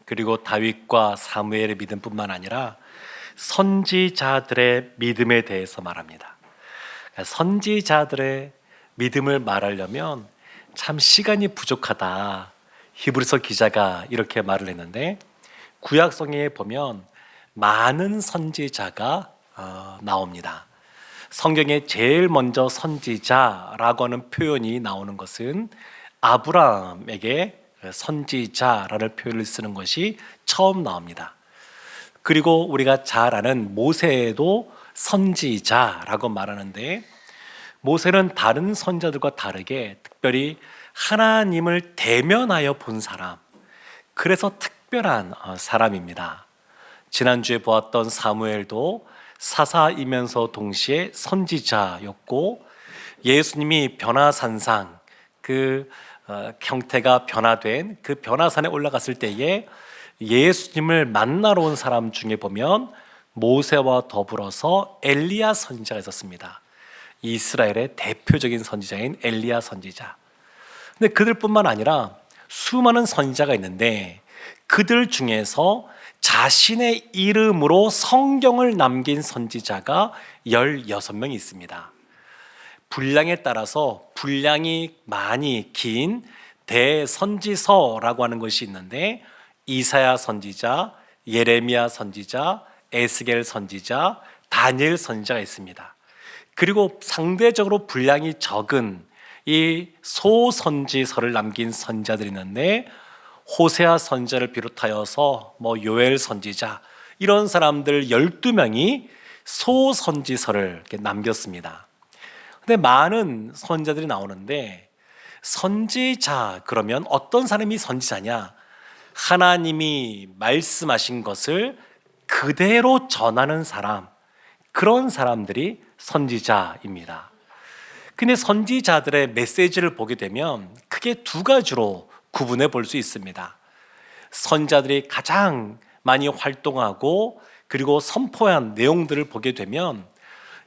그리고 다윗과 사무엘의 믿음뿐만 아니라 선지자들의 믿음에 대해서 말합니다. 선지자들의 믿음을 말하려면 참 시간이 부족하다. 히브리서 기자가 이렇게 말을 했는데, 구약성경에 보면 많은 선지자가 나옵니다. 성경에 제일 먼저 선지자라고 하는 표현이 나오는 것은 아브라함에게 선지자라는 표현을 쓰는 것이 처음 나옵니다. 그리고 우리가 잘 아는 모세도 선지자라고 말하는데, 모세는 다른 선지자들과 다르게 특별히 하나님을 대면하여 본 사람, 그래서 특별한 사람입니다. 지난주에 보았던 사무엘도 사사이면서 동시에 선지자였고, 예수님이 변화산상, 그 형태가 변화된 그 변화산에 올라갔을 때에 예수님을 만나러 온 사람 중에 보면 모세와 더불어서 엘리야 선지자가 있었습니다. 이스라엘의 대표적인 선지자인 엘리야 선지자. 근데 그들뿐만 아니라 수많은 선지자가 있는데, 그들 중에서 자신의 이름으로 성경을 남긴 선지자가 16명이 있습니다. 분량에 따라서 분량이 많이 긴 대선지서라고 하는 것이 있는데, 이사야 선지자, 예레미야 선지자, 에스겔 선지자, 다니엘 선지자가 있습니다. 그리고 상대적으로 분량이 적은 이 소선지서를 남긴 선지자들이 있는데, 호세아 선지자를 비롯하여서 요엘 선지자, 이런 사람들 12명이 소선지서를 이렇게 남겼습니다. 근데 많은 선지자들이 나오는데, 선지자 그러면 어떤 사람이 선지자냐? 하나님이 말씀하신 것을 그대로 전하는 사람, 그런 사람들이 선지자입니다. 근데 선지자들의 메시지를 보게 되면 크게 두 가지로 구분해 볼 수 있습니다. 선지자들이 가장 많이 활동하고 그리고 선포한 내용들을 보게 되면,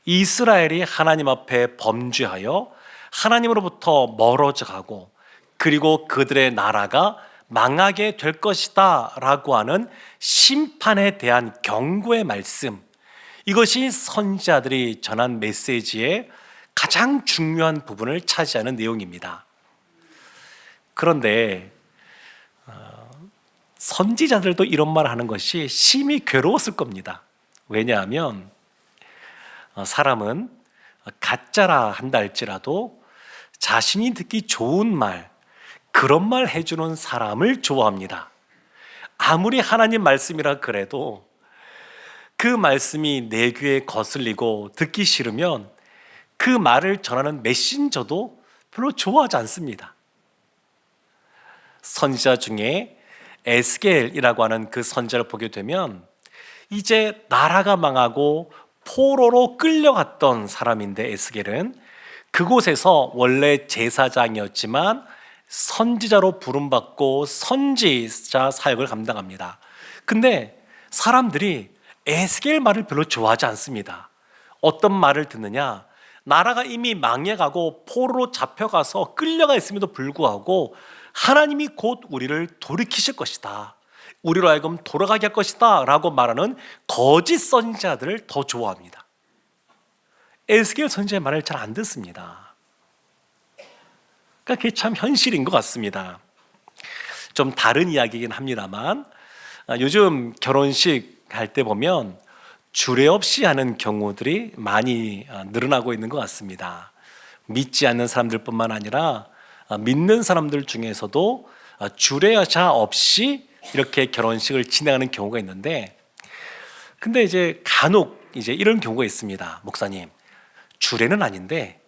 이스라엘이 하나님 앞에 범죄하여 하나님으로부터 멀어져 가고, 그리고 그들의 나라가 망하게 될 것이다 라고 하는 심판에 대한 경고의 말씀, 이것이 선지자들이 전한 메시지의 가장 중요한 부분을 차지하는 내용입니다. 그런데 선지자들도 이런 말을 하는 것이 심히 괴로웠을 겁니다. 왜냐하면 사람은 가짜라 한다 할지라도 자신이 듣기 좋은 말, 그런 말 해주는 사람을 좋아합니다. 아무리 하나님 말씀이라 그래도 그 말씀이 내 귀에 거슬리고 듣기 싫으면 그 말을 전하는 메신저도 별로 좋아하지 않습니다. 선지자 중에 에스겔이라고 하는 그 선지자를 보게 되면, 이제 나라가 망하고 포로로 끌려갔던 사람인데, 에스겔은 그곳에서 원래 제사장이었지만 선지자로 부름받고 선지자 사역을 감당합니다. 근데 사람들이 에스겔 말을 별로 좋아하지 않습니다. 어떤 말을 듣느냐? 나라가 이미 망해가고 포로로 잡혀가서 끌려가 있음에도 불구하고 하나님이 곧 우리를 돌이키실 것이다, 우리로 하여금 돌아가게 할 것이다 라고 말하는 거짓 선지자들을 더 좋아합니다. 에스겔 선지자의 말을 잘 안 듣습니다. 그러니까 그게 참 현실인 것 같습니다. 좀 다른 이야기이긴 합니다만, 요즘 결혼식 할 때 보면 주례 없이 하는 경우들이 많이 늘어나고 있는 것 같습니다. 믿지 않는 사람들뿐만 아니라 믿는 사람들 중에서도 주례자 없이 이렇게 결혼식을 진행하는 경우가 있는데, 근데 이제 간혹 이런 경우가 있습니다. 목사님, 주례는 아닌데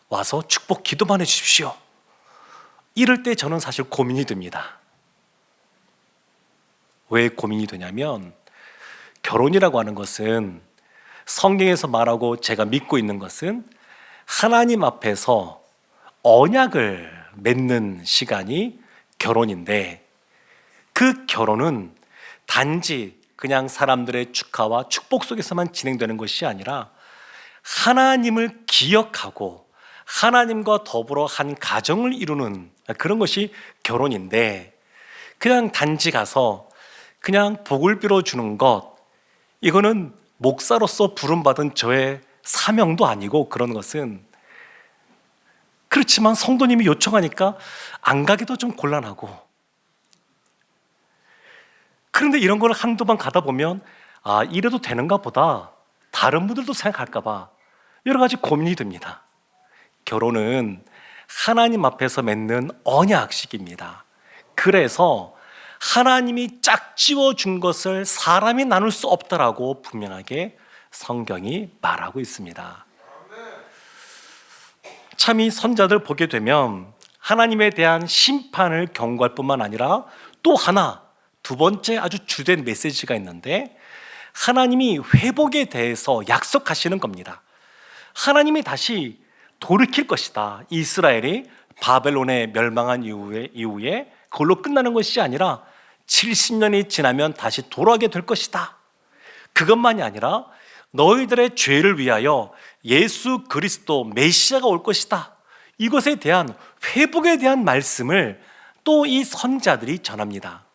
와서 축복 기도만 해주십시오. 이럴 때 저는 사실 고민이 됩니다. 왜 고민이 되냐면, 결혼이라고 하는 것은 성경에서 말하고 제가 믿고 있는 것은 하나님 앞에서 언약을 맺는 시간이 결혼인데, 그 결혼은 단지 그냥 사람들의 축하와 축복 속에서만 진행되는 것이 아니라 하나님을 기억하고 하나님과 더불어 한 가정을 이루는 그런 것이 결혼인데, 그냥 단지 가서 그냥 복을 빌어주는 것, 이거는 목사로서 부름받은 저의 사명도 아니고 그런 것은, 그렇지만 성도님이 요청하니까 안 가기도 좀 곤란하고, 그런데 이런 걸 한두 번 가다 보면 이래도 되는가 보다, 다른 분들도 생각할까 봐 여러 가지 고민이 듭니다. 결혼은 하나님 앞에서 맺는 언약식입니다. 그래서 하나님이 짝지어 준 것을 사람이 나눌 수 없다라고 분명하게 성경이 말하고 있습니다. 참 이 선자들 보게 되면 하나님에 대한 심판을 경고할 뿐만 아니라 또 하나, 두 번째 아주 주된 메시지가 있는데, 하나님이 회복에 대해서 약속하시는 겁니다. 하나님이 다시 돌이킬 것이다. 이스라엘이 바벨론에 멸망한 이후에 그걸로 끝나는 것이 아니라 70년이 지나면 다시 돌아오게 될 것이다. 그것만이 아니라 너희들의 죄를 위하여 예수 그리스도 메시아가 올 것이다. 이것에 대한 회복에 대한 말씀을 또 이 선자들이 전합니다.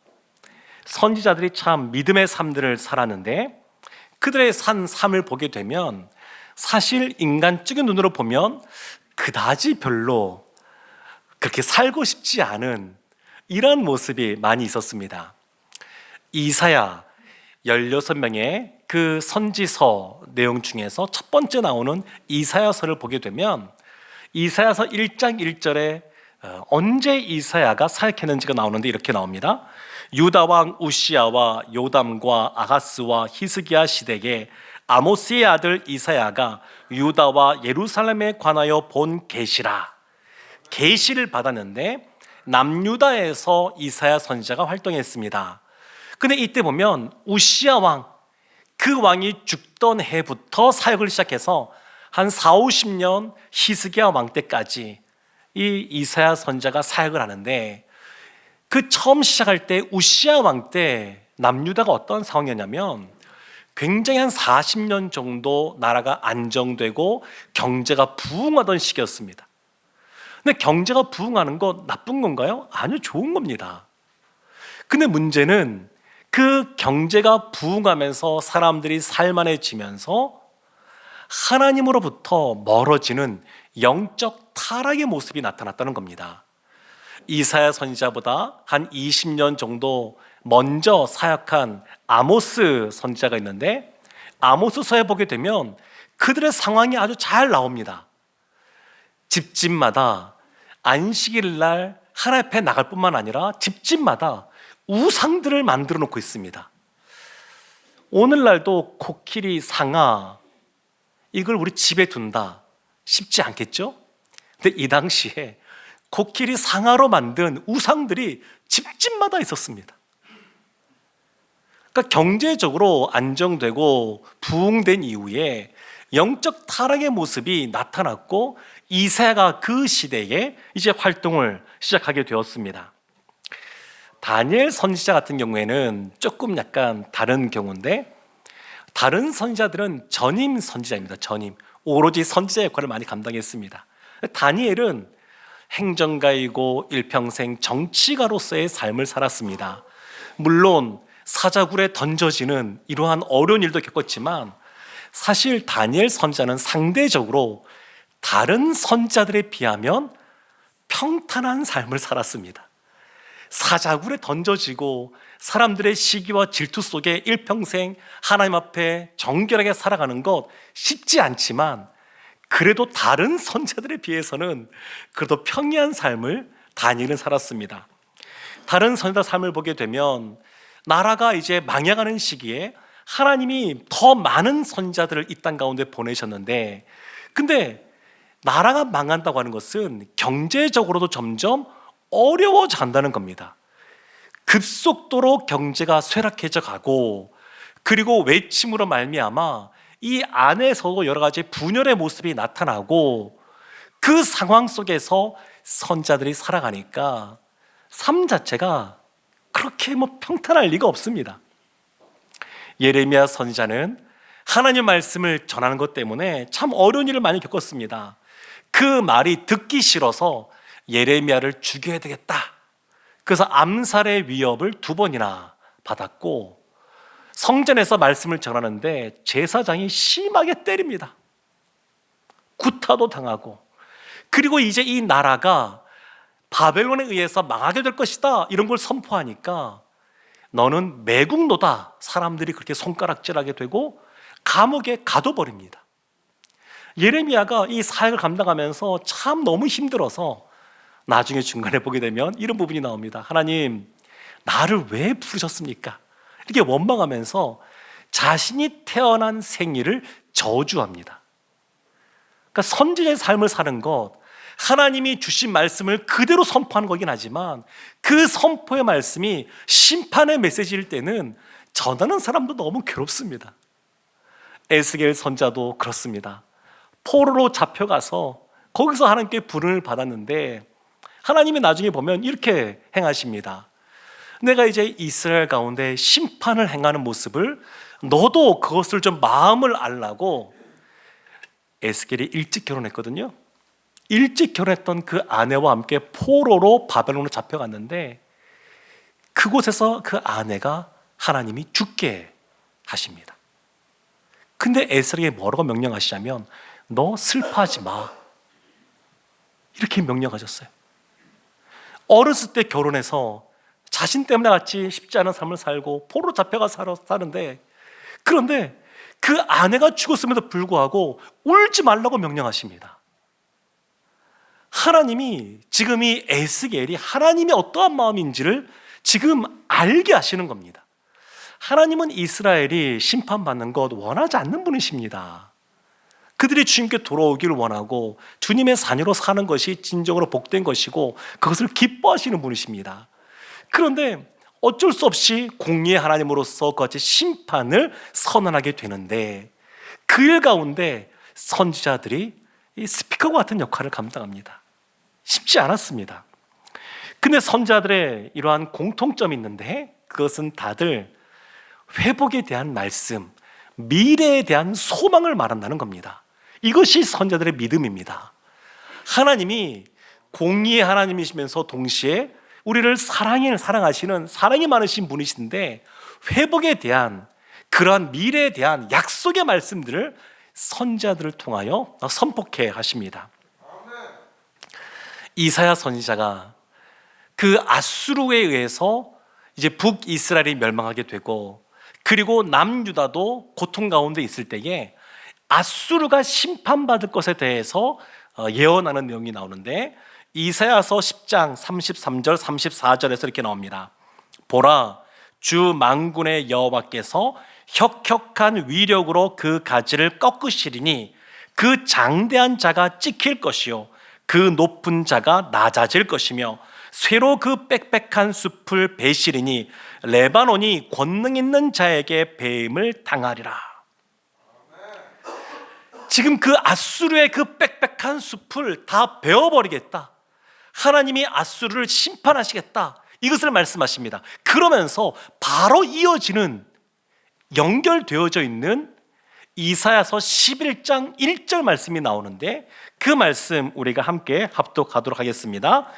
선지자들이 참 믿음의 삶들을 살았는데, 그들의 산 삶을 보게 되면 사실 인간적인 눈으로 보면 그다지 별로 그렇게 살고 싶지 않은 이런 모습이 많이 있었습니다. 이사야 16명의 그 선지서 내용 중에서 첫 번째 나오는 이사야서를 보게 되면 이사야서 1장 1절에 언제 이사야가 사역했는지가 나오는데 이렇게 나옵니다. 유다 왕 우시야와 요담과 아하스와 히스기야 시대에 아모스의 아들 이사야가 유다와 예루살렘에 관하여 본 계시라. 계시를 받았는데 남유다에서 이사야 선지자가 활동했습니다. 근데 이때 보면 우시야 왕, 그 왕이 죽던 해부터 사역을 시작해서 한 40-50년 히스기야 왕 때까지 이 이사야 선지자가 사역을 하는데, 그 처음 시작할 때 우시야 왕 때 남유다가 어떤 상황이었냐면 굉장히 한 40년 정도 나라가 안정되고 경제가 부흥하던 시기였습니다. 근데 경제가 부흥하는 거 나쁜 건가요? 아니요, 좋은 겁니다. 근데 문제는 그 경제가 부흥하면서 사람들이 살만해지면서 하나님으로부터 멀어지는 영적 타락의 모습이 나타났다는 겁니다. 이사야 선지자보다 한 20년 정도 먼저 사역한 아모스 선지자가 있는데, 아모스서에 보게 되면 그들의 상황이 아주 잘 나옵니다. 집집마다 안식일 날 하나님 앞에 나갈 뿐만 아니라 집집마다 우상들을 만들어 놓고 있습니다. 오늘날도 코끼리, 상아, 이걸 우리 집에 둔다 쉽지 않겠죠? 근데 이 당시에 코끼리, 상아로 만든 우상들이 집집마다 있었습니다. 그러니까 경제적으로 안정되고 부흥된 이후에 영적 타락의 모습이 나타났고, 이사야가 그 시대에 이제 활동을 시작하게 되었습니다. 다니엘 선지자 같은 경우에는 조금 약간 다른 경우인데, 다른 선지자들은 전임 선지자입니다. 전임, 오로지 선지자 역할을 많이 감당했습니다. 다니엘은 행정가이고 일평생 정치가로서의 삶을 살았습니다. 물론 사자굴에 던져지는 이러한 어려운 일도 겪었지만, 사실 다니엘 선지자는 상대적으로 다른 선지자들에 비하면 평탄한 삶을 살았습니다. 사자굴에 던져지고 사람들의 시기와 질투 속에 일평생 하나님 앞에 정결하게 살아가는 것 쉽지 않지만, 그래도 다른 선지자들에 비해서는 그래도 평이한 삶을 다니엘은 살았습니다. 다른 선지자 삶을 보게 되면 나라가 이제 망해가는 시기에 하나님이 더 많은 선지자들을 이 땅 가운데 보내셨는데, 근데 나라가 망한다고 하는 것은 경제적으로도 점점 어려워져 간다는 겁니다. 급속도로 경제가 쇠락해져 가고, 그리고 외침으로 말미암아 이 안에서도 여러 가지 분열의 모습이 나타나고, 그 상황 속에서 선자들이 살아가니까 삶 자체가 그렇게 평탄할 리가 없습니다. 예레미야 선지자는 하나님의 말씀을 전하는 것 때문에 참 어려운 일을 많이 겪었습니다. 그 말이 듣기 싫어서 예레미야를 죽여야 되겠다, 그래서 암살의 위협을 2번이나 받았고, 성전에서 말씀을 전하는데 제사장이 심하게 때립니다. 구타도 당하고, 그리고 이제 이 나라가 바벨론에 의해서 망하게 될 것이다, 이런 걸 선포하니까 너는 매국노다, 사람들이 그렇게 손가락질하게 되고 감옥에 가둬버립니다. 예레미야가 이 사역을 감당하면서 참 너무 힘들어서 나중에 중간에 보게 되면 이런 부분이 나옵니다. 하나님, 나를 왜 부르셨습니까? 이렇게 원망하면서 자신이 태어난 생일을 저주합니다. 그러니까 선지자의 삶을 사는 것, 하나님이 주신 말씀을 그대로 선포하는 거긴 하지만 그 선포의 말씀이 심판의 메시지일 때는 전하는 사람도 너무 괴롭습니다. 에스겔 선자도 그렇습니다. 포로로 잡혀가서 거기서 하나님께 부름을 받았는데 하나님이 나중에 보면 이렇게 행하십니다. 내가 이제 이스라엘 가운데 심판을 행하는 모습을 너도 그것을 좀 마음을 알라고, 에스겔이 일찍 결혼했거든요. 일찍 결혼했던 그 아내와 함께 포로로 바벨론으로 잡혀갔는데 그곳에서 그 아내가 하나님이 죽게 하십니다. 근데 에스겔에게 뭐라고 명령하시냐면 너 슬퍼하지 마, 이렇게 명령하셨어요. 어렸을 때 결혼해서 자신 때문에 같이 쉽지 않은 삶을 살고 포로로 잡혀가 사는데, 그런데 그 아내가 죽었음에도 불구하고 울지 말라고 명령하십니다. 하나님이 지금 이 에스겔이 하나님의 어떠한 마음인지를 지금 알게 하시는 겁니다. 하나님은 이스라엘이 심판받는 것 원하지 않는 분이십니다. 그들이 주님께 돌아오기를 원하고 주님의 자녀로 사는 것이 진정으로 복된 것이고 그것을 기뻐하시는 분이십니다. 그런데 어쩔 수 없이 공의의 하나님으로서 그같이 심판을 선언하게 되는데 그 일 가운데 선지자들이 이 스피커와 같은 역할을 감당합니다. 쉽지 않았습니다. 근데 선지자들의 이러한 공통점이 있는데 그것은 다들 회복에 대한 말씀, 미래에 대한 소망을 말한다는 겁니다. 이것이 선지자들의 믿음입니다. 하나님이 공의의 하나님이시면서 동시에 우리를 사랑하시는 사랑이 많으신 분이신데 회복에 대한 그러한 미래에 대한 약속의 말씀들을 선지자들을 통하여 선포케 하십니다. 이사야 선지자가 그 아수르에 의해서 이제 북이스라엘이 멸망하게 되고 그리고 남유다도 고통 가운데 있을 때에 아수르가 심판받을 것에 대해서 예언하는 내용이 나오는데 이사야서 10장 33절 34절에서 이렇게 나옵니다. 보라, 주 만군의 여호와께서 혁혁한 위력으로 그 가지를 꺾으시리니 그 장대한 자가 찍힐 것이요 그 높은 자가 낮아질 것이며 쇠로 그 빽빽한 숲을 베시리니 레바논이 권능 있는 자에게 배임을 당하리라. 지금 그 아수르의 그 빽빽한 숲을 다 베어버리겠다, 하나님이 아수르를 심판하시겠다, 이것을 말씀하십니다. 그러면서 바로 이어지는 연결되어져 있는 이사야서 11장 1절 말씀이 나오는데 그 말씀 우리가 함께 합독하도록 하겠습니다.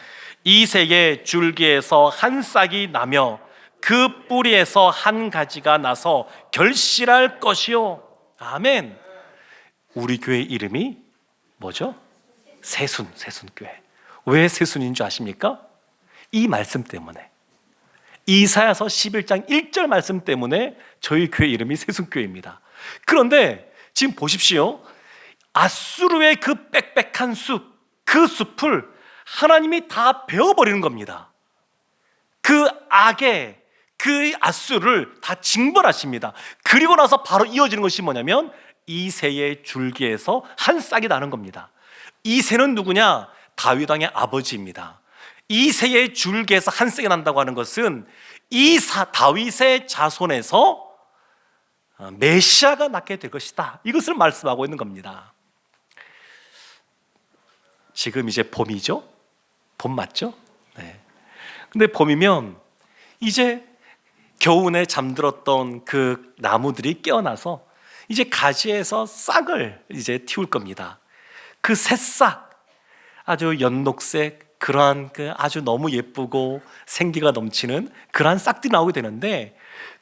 이 새의 줄기에서 한 싹이 나며 그 뿌리에서 한 가지가 나서 결실할 것이요. 아멘. 우리 교회 이름이 뭐죠? 새순교회. 왜 새순인 줄 아십니까? 이 말씀 때문에, 이사야서 11장 1절 말씀 때문에 저희 교회 이름이 새순교회입니다. 그런데 지금 보십시오. 아수르의 그 빽빽한 숲, 그 숲을 하나님이 다 베어버리는 겁니다. 그 악의 그 아수르를 다 징벌하십니다. 그리고 나서 바로 이어지는 것이 뭐냐면 이새의 줄기에서 한 싹이 나는 겁니다. 이새는 누구냐? 다윗 왕의 아버지입니다. 이새의 줄기에서 한 싹이 난다고 하는 것은 다윗의 자손에서 메시아가 낳게 될 것이다, 이것을 말씀하고 있는 겁니다. 지금 이제 봄이죠? 봄 맞죠? 네. 근데 봄이면 이제 겨우내 잠들었던 그 나무들이 깨어나서 이제 가지에서 싹을 이제 틔울 겁니다. 그 새싹, 아주 연녹색 그러한 그 아주 너무 예쁘고 생기가 넘치는 그러한 싹들이 나오게 되는데,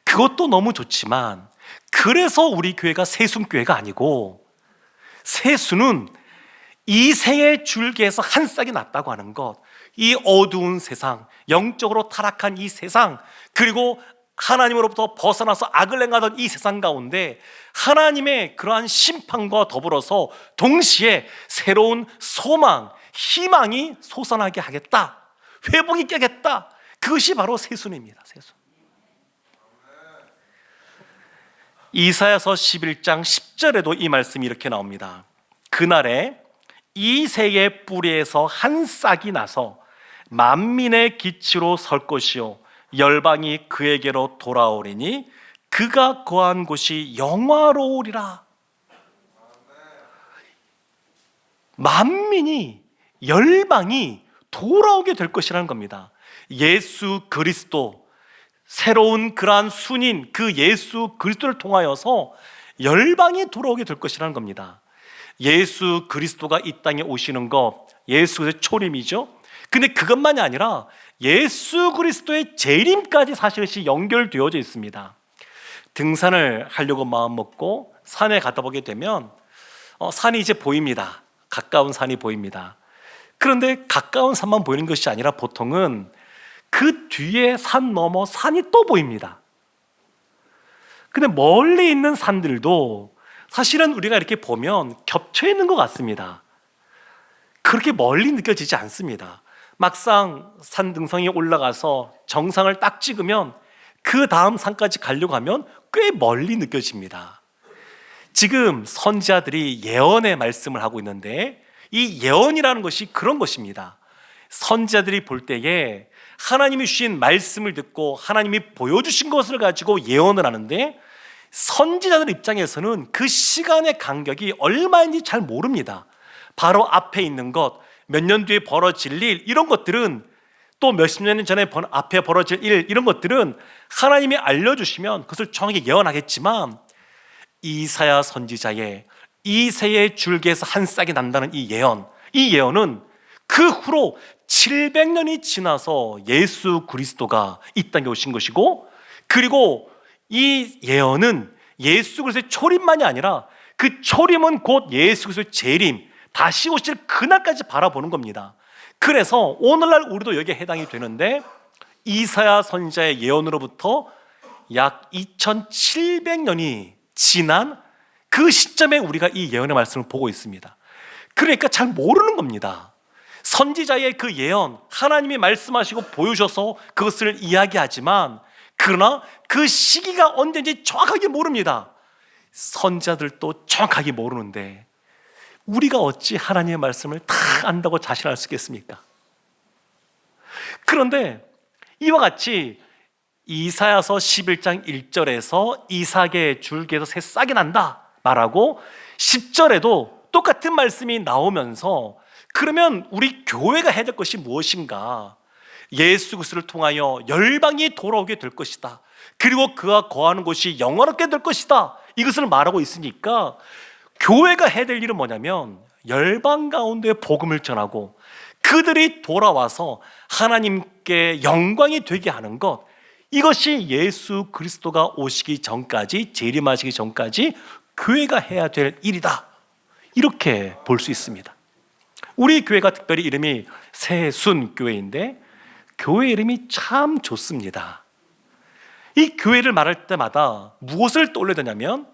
그것도 너무 좋지만 그래서 우리 교회가 새순교회가 아니고, 새순은 이새의 줄기에서 한 싹이 났다고 하는 것, 이 어두운 세상, 영적으로 타락한 이 세상, 그리고 하나님으로부터 벗어나서 악을 행하던 이 세상 가운데 하나님의 그러한 심판과 더불어서 동시에 새로운 소망, 희망이 솟아나게 하겠다, 회복이 깨겠다, 그것이 바로 새순입니다. 새순. 이사야서 11장 10절에도 이 말씀이 이렇게 나옵니다. 그날에 이새의 뿌리에서 한 싹이 나서 만민의 기치로 설 것이요 열방이 그에게로 돌아오리니 그가 거한 곳이 영화로우리라. 만민이, 열방이 돌아오게 될 것이라는 겁니다. 예수 그리스도, 새로운 그러한 순인 그 예수 그리스도를 통하여서 열방이 돌아오게 될 것이라는 겁니다. 예수 그리스도가 이 땅에 오시는 것, 예수의 초림이죠. 근데 그것만이 아니라 예수 그리스도의 재림까지 사실이 연결되어져 있습니다. 등산을 하려고 마음먹고 산에 가다 보게 되면 산이 이제 보입니다. 가까운 산이 보입니다. 그런데 가까운 산만 보이는 것이 아니라 보통은 그 뒤에 산 넘어 산이 또 보입니다. 근데 멀리 있는 산들도 사실은 우리가 이렇게 보면 겹쳐 있는 것 같습니다. 그렇게 멀리 느껴지지 않습니다. 막상 산 등성에 올라가서 정상을 딱 찍으면 그 다음 산까지 가려고 하면 꽤 멀리 느껴집니다. 지금 선지자들이 예언의 말씀을 하고 있는데, 이 예언이라는 것이 그런 것입니다. 선지자들이 볼 때에 하나님이 주신 말씀을 듣고 하나님이 보여주신 것을 가지고 예언을 하는데, 선지자들 입장에서는 그 시간의 간격이 얼마인지 잘 모릅니다. 바로 앞에 있는 것, 몇 년 뒤에 벌어질 일, 이런 것들은, 또 몇십 년 전에 앞에 벌어질 일, 이런 것들은 하나님이 알려주시면 그것을 정확히 예언하겠지만, 이사야 선지자의 이새의 줄기에서 한 싹이 난다는 이 예언은 그 후로 700년이 지나서 예수 그리스도가 이 땅에 오신 것이고, 그리고 이 예언은 예수 그리스도의 초림만이 아니라 그 초림은 곧 예수 그리스도의 재림, 다시 오실 그날까지 바라보는 겁니다. 그래서 오늘날 우리도 여기에 해당이 되는데, 이사야 선지자의 예언으로부터 약 2700년이 지난 그 시점에 우리가 이 예언의 말씀을 보고 있습니다. 그러니까 잘 모르는 겁니다. 선지자의 그 예언, 하나님이 말씀하시고 보여주셔서 그것을 이야기하지만, 그러나 그 시기가 언제인지 정확하게 모릅니다. 선지자들도 정확하게 모르는데 우리가 어찌 하나님의 말씀을 다 안다고 자신할 수 있겠습니까? 그런데 이와 같이 이사야서 11장 1절에서 이삭의 줄기에서 새 싹이 난다 말하고, 10절에도 똑같은 말씀이 나오면서, 그러면 우리 교회가 해야 될 것이 무엇인가? 예수 그리스도를 통하여 열방이 돌아오게 될 것이다, 그리고 그가 거하는 곳이 영원하게 될 것이다, 이것을 말하고 있으니까 교회가 해야 될 일은 뭐냐면 열방 가운데 복음을 전하고 그들이 돌아와서 하나님께 영광이 되게 하는 것, 이것이 예수 그리스도가 오시기 전까지, 재림하시기 전까지 교회가 해야 될 일이다, 이렇게 볼 수 있습니다. 우리 교회가 특별히 이름이 새순교회인데 교회 이름이 참 좋습니다. 이 교회를 말할 때마다 무엇을 떠올려야 되냐면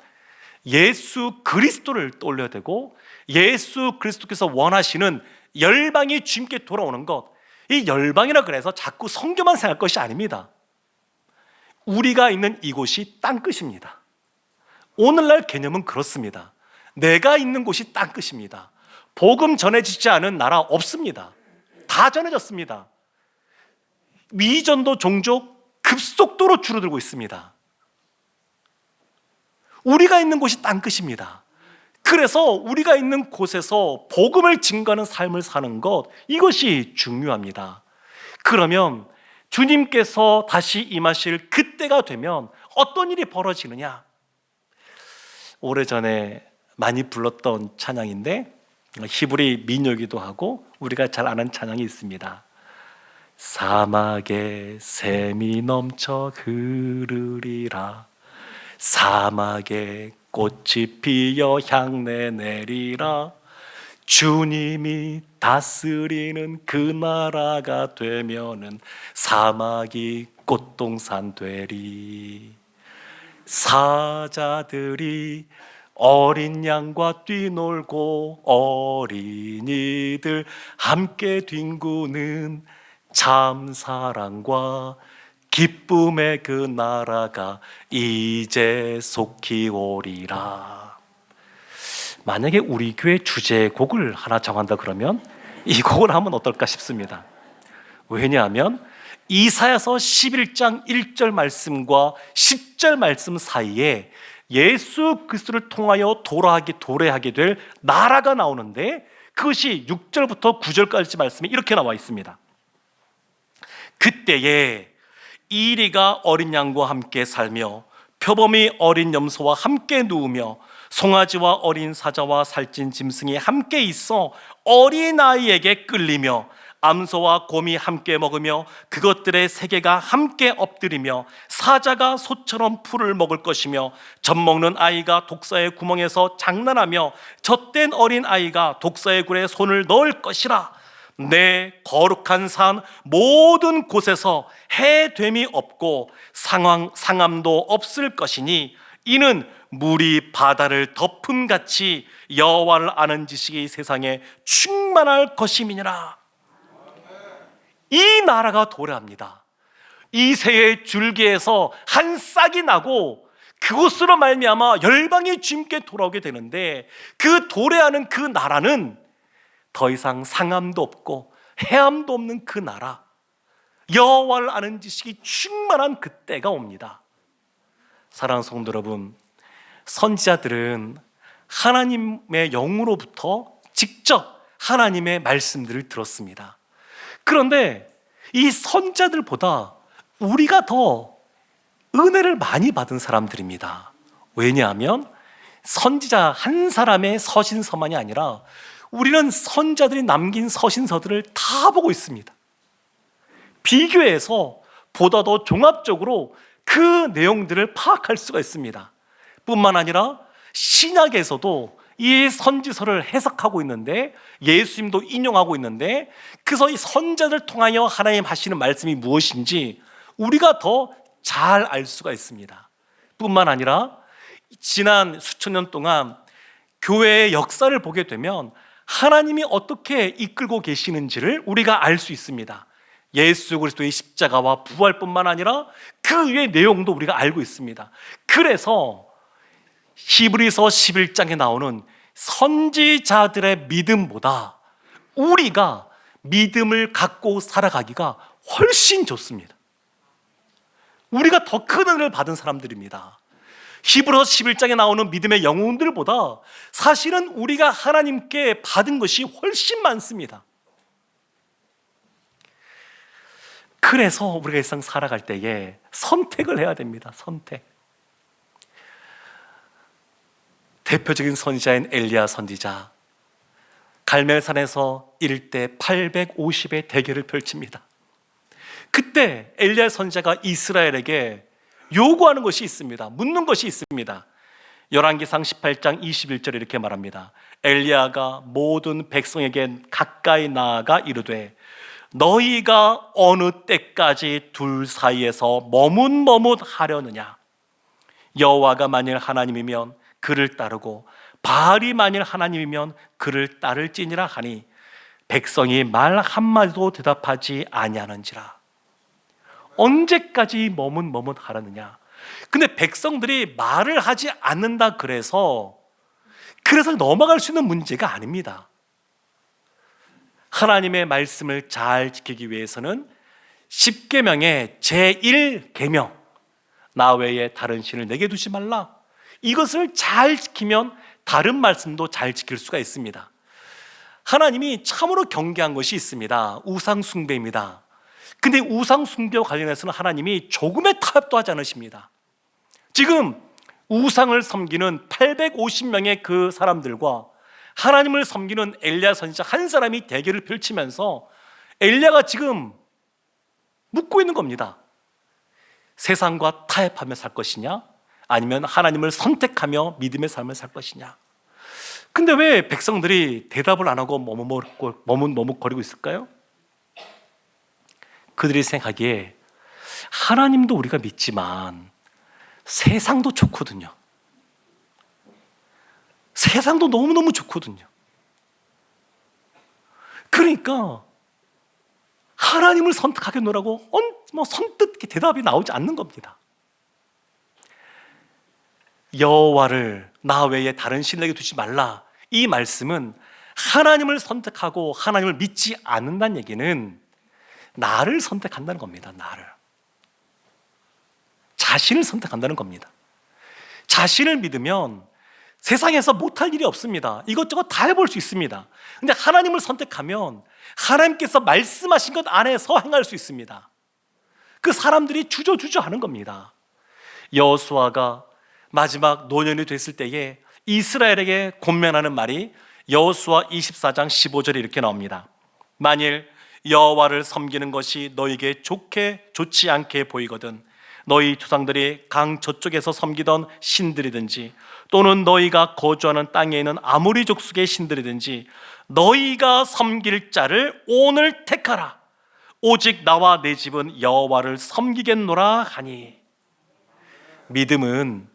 예수 그리스도를 떠올려야 되고, 예수 그리스도께서 원하시는 열방이 주님께 돌아오는 것, 이 열방이라 그래서 자꾸 성교만 생각할 것이 아닙니다. 우리가 있는 이곳이 땅끝입니다. 오늘날 개념은 그렇습니다. 내가 있는 곳이 땅끝입니다. 복음 전해지지 않은 나라 없습니다. 다 전해졌습니다. 미전도 종족 급속도로 줄어들고 있습니다. 우리가 있는 곳이 땅끝입니다. 그래서 우리가 있는 곳에서 복음을 증거하는 삶을 사는 것, 이것이 중요합니다. 그러면 주님께서 다시 임하실 그때가 되면 어떤 일이 벌어지느냐? 오래전에 많이 불렀던 찬양인데, 히브리 민요기도 하고 우리가 잘 아는 찬양이 있습니다. 사막에 샘이 넘쳐 흐르리라, 사막에 꽃이 피어 향내 내리라, 주님이 다스리는 그 나라가 되면은 사막이 꽃동산 되리. 사자들이 어린 양과 뛰놀고 어린이들 함께 뒹구는 참 사랑과 기쁨의 그 나라가 이제 속히 오리라. 만약에 우리 교회 주제곡을 하나 정한다 그러면 이 곡을 하면 어떨까 싶습니다. 왜냐하면 이사야서 11장 1절 말씀과 10절 말씀 사이에 예수 그리스도를 통하여 도래하게 될 나라가 나오는데, 그것이 6절부터 9절까지 말씀이 이렇게 나와 있습니다. 그때에 이리가 어린 양과 함께 살며 표범이 어린 염소와 함께 누우며 송아지와 어린 사자와 살찐 짐승이 함께 있어 어린아이에게 끌리며 암소와 곰이 함께 먹으며 그것들의 세계가 함께 엎드리며 사자가 소처럼 풀을 먹을 것이며 젖먹는 아이가 독사의 구멍에서 장난하며 젖된 어린 아이가 독사의 굴에 손을 넣을 것이라. 내 거룩한 산 모든 곳에서 해됨이 없고 상함도 없을 것이니 이는 물이 바다를 덮음같이 여호와를 아는 지식이 세상에 충만할 것임이니라. 이 나라가 도래합니다. 이새의 줄기에서 한 싹이 나고 그곳으로 말미암아 열방이 주님께 돌아오게 되는데, 그 도래하는 그 나라는 더 이상 상함도 없고 해함도 없는 그 나라, 여호와를 아는 지식이 충만한 그때가 옵니다. 사랑하는 성도 여러분, 선지자들은 하나님의 영으로부터 직접 하나님의 말씀들을 들었습니다. 그런데 이 선지자들보다 우리가 더 은혜를 많이 받은 사람들입니다. 왜냐하면 선지자 한 사람의 서신서만이 아니라 우리는 선지자들이 남긴 서신서들을 다 보고 있습니다. 비교해서 보다 더 종합적으로 그 내용들을 파악할 수가 있습니다. 뿐만 아니라 신약에서도 이 선지서를 해석하고 있는데, 예수님도 인용하고 있는데, 그래서 이 선지자들 통하여 하나님 하시는 말씀이 무엇인지 우리가 더 잘 알 수가 있습니다. 뿐만 아니라 지난 수천 년 동안 교회의 역사를 보게 되면 하나님이 어떻게 이끌고 계시는지를 우리가 알 수 있습니다. 예수 그리스도의 십자가와 부활뿐만 아니라 그 위의 내용도 우리가 알고 있습니다. 그래서 히브리서 11장에 나오는 선지자들의 믿음보다 우리가 믿음을 갖고 살아가기가 훨씬 좋습니다. 우리가 더 큰 은혜를 받은 사람들입니다. 히브리서 11장에 나오는 믿음의 영웅들보다 사실은 우리가 하나님께 받은 것이 훨씬 많습니다. 그래서 우리가 일상 살아갈 때에 선택을 해야 됩니다. 선택. 대표적인 선지자인 엘리야 선지자, 갈멜산에서 일대 850의 대결을 펼칩니다. 그때 엘리야 선지자가 이스라엘에게 요구하는 것이 있습니다. 묻는 것이 있습니다. 열왕기상 18장 21절에 이렇게 말합니다. 엘리야가 모든 백성에게 가까이 나아가 이르되 너희가 어느 때까지 둘 사이에서 머뭇머뭇하려느냐? 여호와가 만일 하나님이면 그를 따르고 바알이 만일 하나님이면 그를 따를지니라 하니 백성이 말 한마디도 대답하지 아니하는지라. 언제까지 머뭇머뭇하려느냐? 근데 백성들이 말을 하지 않는다 그래서 넘어갈 수 있는 문제가 아닙니다. 하나님의 말씀을 잘 지키기 위해서는 10계명의 제1계명, 나 외에 다른 신을 내게 두지 말라, 이것을 잘 지키면 다른 말씀도 잘 지킬 수가 있습니다. 하나님이 참으로 경계한 것이 있습니다. 우상 숭배입니다. 근데 우상 숭배와 관련해서는 하나님이 조금의 타협도 하지 않으십니다. 지금 우상을 섬기는 850명의 그 사람들과 하나님을 섬기는 엘리야 선지자 한 사람이 대결을 펼치면서 엘리야가 지금 묻고 있는 겁니다. 세상과 타협하며 살 것이냐, 아니면 하나님을 선택하며 믿음의 삶을 살 것이냐. 근데 왜 백성들이 대답을 안 하고 머뭇거리고 있을까요? 그들이 생각하기에 하나님도 우리가 믿지만 세상도 좋거든요. 세상도 너무너무 좋거든요. 그러니까 하나님을 선택하겠노라고 선뜻 대답이 나오지 않는 겁니다. 여호와를 나 외에 다른 신에게 두지 말라, 이 말씀은 하나님을 선택하고 하나님을 믿지 않는다는 얘기는 나를 선택한다는 겁니다. 나를, 자신을 선택한다는 겁니다. 자신을 믿으면 세상에서 못할 일이 없습니다. 이것저것 다 해볼 수 있습니다. 근데 하나님을 선택하면 하나님께서 말씀하신 것 안에서 행할 수 있습니다. 그 사람들이 주저주저 하는 겁니다. 여호수아가 마지막 노년이 됐을 때에 이스라엘에게 권면하는 말이 여호수아 24장 15절에 이렇게 나옵니다. 만일 여호와를 섬기는 것이 너에게 좋지 않게 보이거든 너희 조상들이 강 저쪽에서 섬기던 신들이든지 또는 너희가 거주하는 땅에 있는 아모리 족속의 신들이든지 너희가 섬길 자를 오늘 택하라. 오직 나와 내 집은 여호와를 섬기겠노라 하니. 믿음은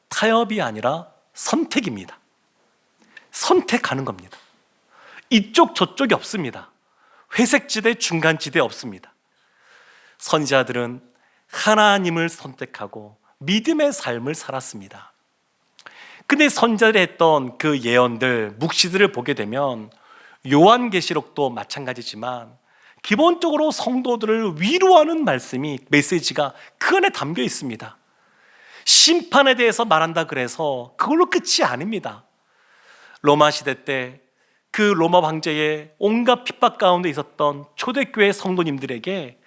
타협이 아니라 선택입니다. 선택하는 겁니다. 이쪽 저쪽이 없습니다. 회색지대 중간지대 없습니다. 선지자들은 하나님을 선택하고 믿음의 삶을 살았습니다. 근데 선지자들이 했던 그 예언들, 묵시들을 보게 되면 요한계시록도 마찬가지지만 기본적으로 성도들을 위로하는 말씀이, 메시지가 그 안에 담겨 있습니다. 심판에 대해서 말한다 그래서 그걸로 끝이 아닙니다. 로마 시대 때 그 로마 황제의 온갖 핍박 가운데 있었던 초대교회 성도님들에게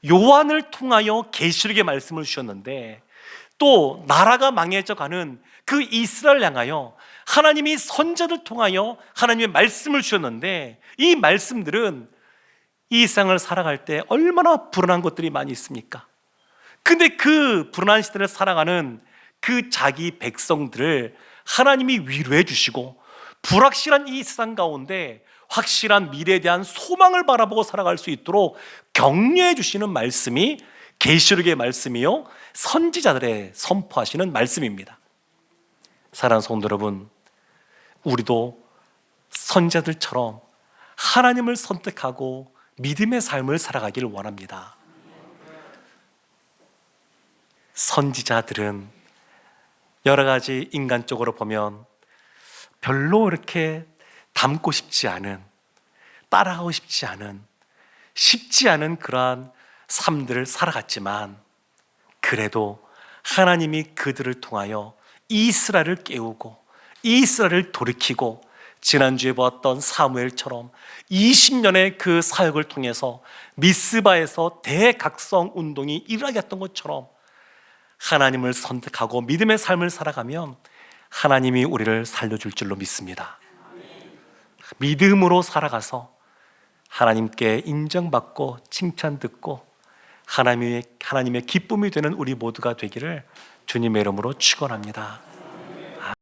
요한을 통하여 계시록의 말씀을 주셨는데, 또 나라가 망해져 가는 그 이스라엘 향하여 하나님이 선지자들 통하여 하나님의 말씀을 주셨는데, 이 말씀들은 이 세상을 살아갈 때 얼마나 불안한 것들이 많이 있습니까? 근데 그 불안한 시대를 살아가는 그 자기 백성들을 하나님이 위로해 주시고, 불확실한 이 세상 가운데 확실한 미래에 대한 소망을 바라보고 살아갈 수 있도록 격려해 주시는 말씀이 계시록의 말씀이요, 선지자들의 선포하시는 말씀입니다. 사랑하는 성도 여러분, 우리도 선지자들처럼 하나님을 선택하고 믿음의 삶을 살아가기를 원합니다. 선지자들은 여러 가지 인간적으로 보면 별로 이렇게 닮고 싶지 않은, 따라하고 싶지 않은, 쉽지 않은 그러한 삶들을 살아갔지만, 그래도 하나님이 그들을 통하여 이스라엘을 깨우고 이스라엘을 돌이키고, 지난주에 보았던 사무엘처럼 20년의 그 사역을 통해서 미스바에서 대각성 운동이 일어나게 했던 것처럼 하나님을 선택하고 믿음의 삶을 살아가면 하나님이 우리를 살려줄 줄로 믿습니다. 믿음으로 살아가서 하나님께 인정받고 칭찬 듣고 하나님의 기쁨이 되는 우리 모두가 되기를 주님의 이름으로 축원합니다.